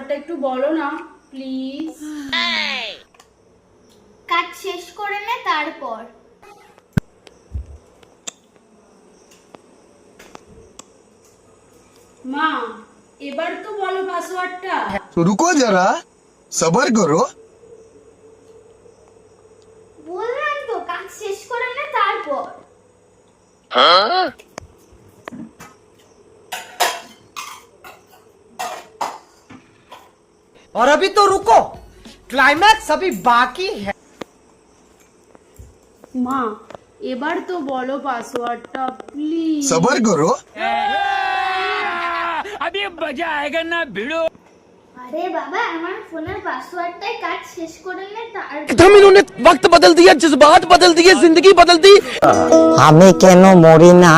পাসওয়ার্ডটা একটু বলো না প্লিজ। কাজ শেষ করে নে তারপর। মা এবার তো বলো পাসওয়ার্ডটা। तो रुको जरा सबर करो। বললাম তো কাজ শেষ করে নে তারপর। और अभी तो रुको, क्लाइमैक्स अभी बाकी है। মা এবার তো বলো পাসওয়ার্ডটা প্লিজ। सबर करो। अभी मजा आएगा ना भिड़ो। আরে বাবা আমার ফোনের পাসওয়ার্ডটাই কাজ শেষ করে নে তারপর। एकदम इन्होंने वक्त बदल दिया, जज्बात बदल दिए, जिंदगी बदल दी। আমি কেন মরি না